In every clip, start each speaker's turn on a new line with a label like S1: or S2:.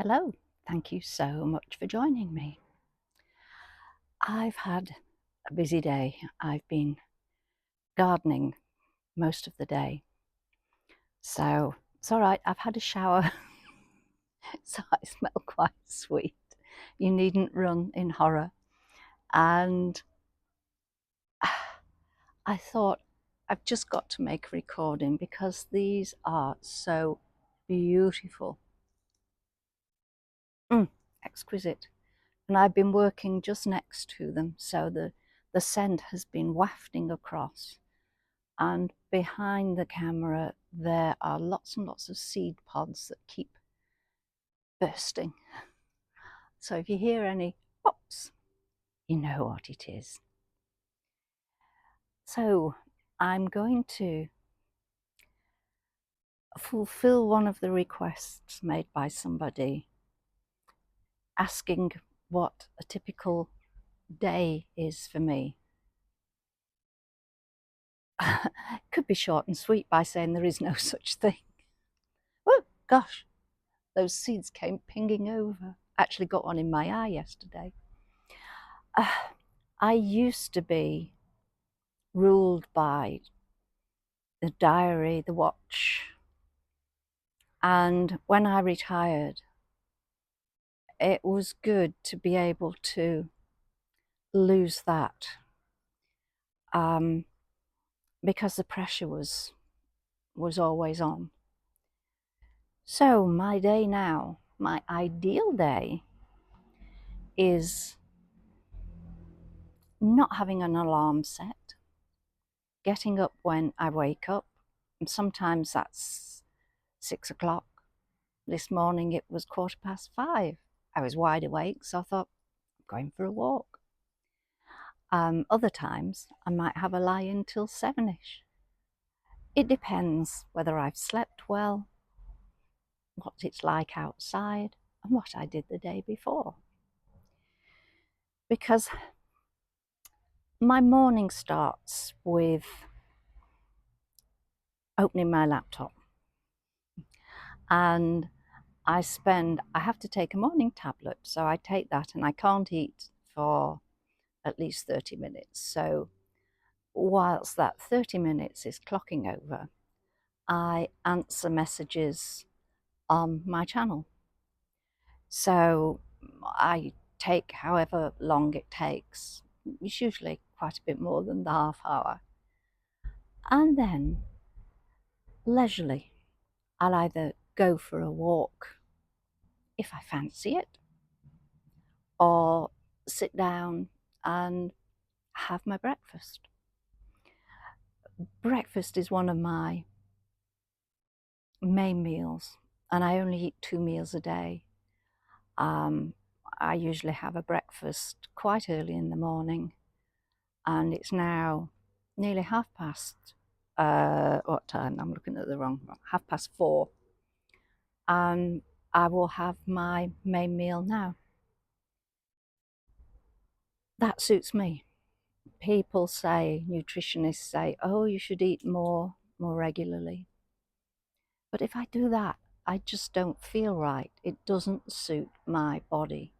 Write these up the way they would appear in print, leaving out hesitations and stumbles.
S1: Hello, thank you so much for joining me. I've had a busy day. I've been gardening most of the day. So it's all right, I've had a shower, so I smell quite sweet. You needn't run in horror. And I thought I've just got to make a recording because these are so beautiful. Exquisite. And I've been working just next to them, so the scent has been wafting across. And behind the camera, there are lots and lots of seed pods that keep bursting. So if you hear any pops, you know what it is. So I'm going to fulfill one of the requests made by somebody asking what a typical day is for me. Could be short and sweet by saying there is no such thing. Oh gosh, those seeds came pinging over. Actually got one in my eye yesterday. I used to be ruled by the diary, the watch, and when I retired, it was good to be able to lose that because the pressure was always on. So my day now, my ideal day, is not having an alarm set, getting up when I wake up, and sometimes that's 6 o'clock. This morning it was 5:15. I was wide awake, so I thought, I'm going for a walk. Other times I might have a lie in till 7ish. It depends whether I've slept well, what it's like outside, and what I did the day before. Because my morning starts with opening my laptop, and I have to take a morning tablet, so I take that and I can't eat for at least 30 minutes. So whilst that 30 minutes is clocking over, I answer messages on my channel. So I take however long it takes. It's usually quite a bit more than the half hour. And then leisurely, I'll either go for a walk if I fancy it, or sit down and have my breakfast. Breakfast is one of my main meals, and I only eat 2 meals a day. I usually have a breakfast quite early in the morning, and it's now nearly what time? I'm looking at the wrong one. 4:30. And I will have my main meal now. That suits me. People say, nutritionists say, oh, you should eat more regularly. But if I do that, I just don't feel right. It doesn't suit my body.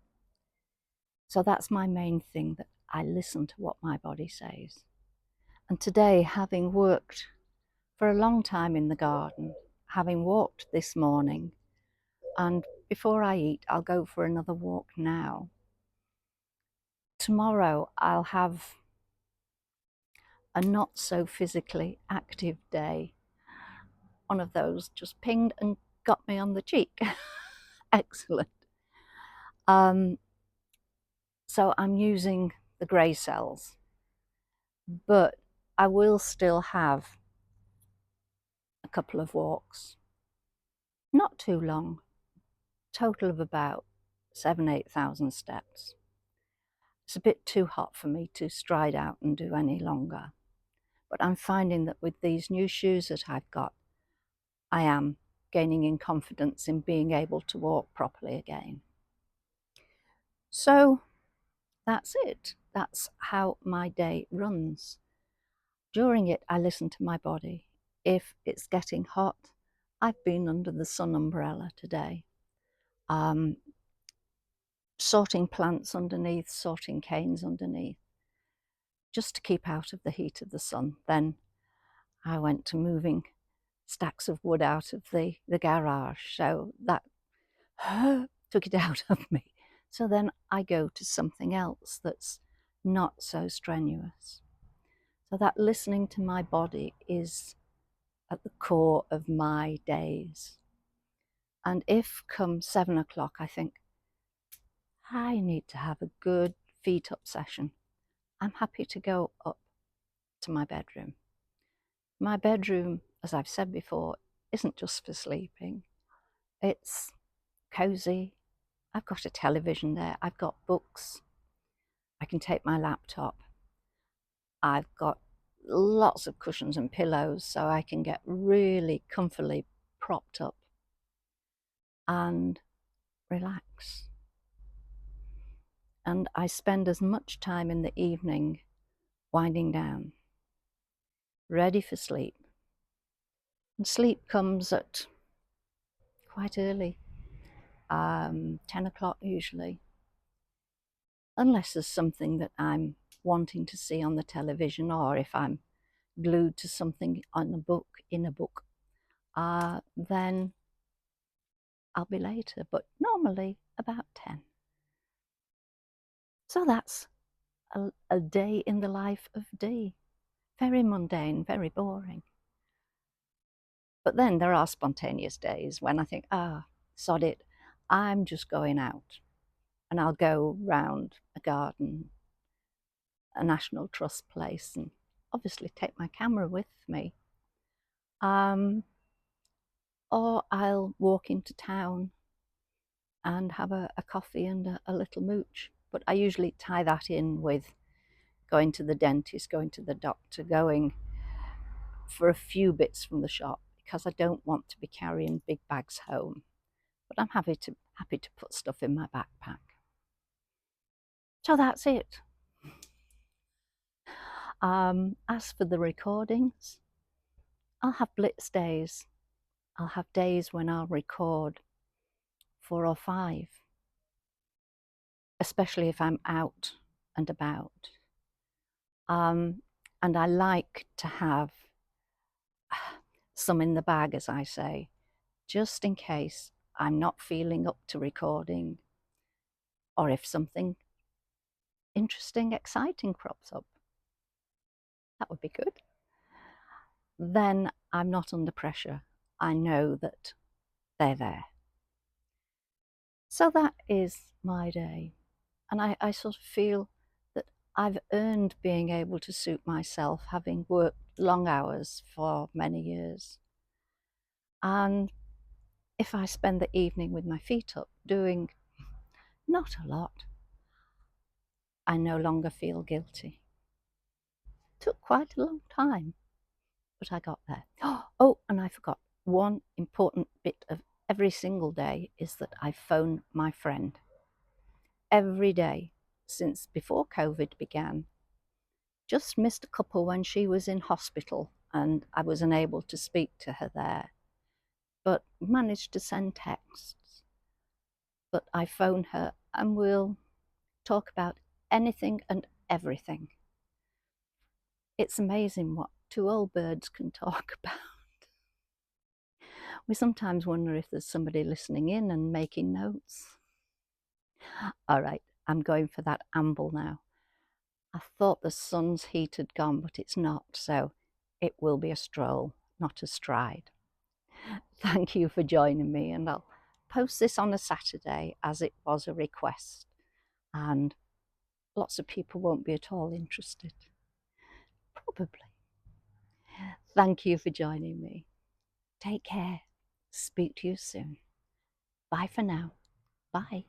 S1: So that's my main thing, that I listen to what my body says. And today, having worked for a long time in the garden, having walked this morning, and before I eat, I'll go for another walk now. Tomorrow, I'll have a not so physically active day. One of those just pinged and got me on the cheek. Excellent. So I'm using the grey cells, but I will still have a couple of walks. Not too long, total of about 8,000 steps. It's a bit too hot for me to stride out and do any longer. But I'm finding that with these new shoes that I've got, I am gaining in confidence in being able to walk properly again. So that's it. That's how my day runs. During it, I listen to my body. If it's getting hot, I've been under the sun umbrella today. sorting plants underneath, sorting canes underneath, just to keep out of the heat of the sun. Then I went to moving stacks of wood out of the garage, so that took it out of me. So then I go to something else that's not so strenuous. So that listening to my body is at the core of my days. And if come 7 o'clock I think, I need to have a good feet up session, I'm happy to go up to my bedroom. My bedroom, as I've said before, isn't just for sleeping. It's cozy. I've got a television there. I've got books. I can take my laptop. I've got lots of cushions and pillows so I can get really comfortably propped up and relax. And I spend as much time in the evening winding down, ready for sleep. And sleep comes at quite early, 10 o'clock usually, unless there's something that I'm wanting to see on the television, or if I'm glued to something on a book, then I'll be later, but normally about 10. So that's a day in the life of Dee. Very mundane, very boring. But then there are spontaneous days when I think, sod it, I'm just going out. And I'll go round a garden, a National Trust place, and obviously take my camera with me. Or I'll walk into town and have a coffee and a little mooch. But I usually tie that in with going to the dentist, going to the doctor, going for a few bits from the shop, because I don't want to be carrying big bags home. But I'm happy to put stuff in my backpack. So that's it. As for the recordings, I'll have blitz days. I'll have days when I'll record 4 or 5, especially if I'm out and about. And I like to have some in the bag, as I say, just in case I'm not feeling up to recording, or if something interesting, exciting crops up. That would be good. Then I'm not under pressure. I know that they're there. So that is my day. And I sort of feel that I've earned being able to suit myself, having worked long hours for many years. And if I spend the evening with my feet up doing not a lot, I no longer feel guilty. Took quite a long time, but I got there. Oh, and I forgot, one important bit of every single day is that I phone my friend. Every day since before COVID began. Just missed a couple when she was in hospital and I was unable to speak to her there, but managed to send texts. But I phone her and we'll talk about anything and everything. It's amazing what 2 old birds can talk about. We sometimes wonder if there's somebody listening in and making notes. All right, I'm going for that amble now. I thought the sun's heat had gone, but it's not, so it will be a stroll, not a stride. Thank you for joining me, and I'll post this on a Saturday as it was a request, and lots of people won't be at all interested. Probably. Thank you for joining me. Take care. Speak to you soon. Bye for now. Bye.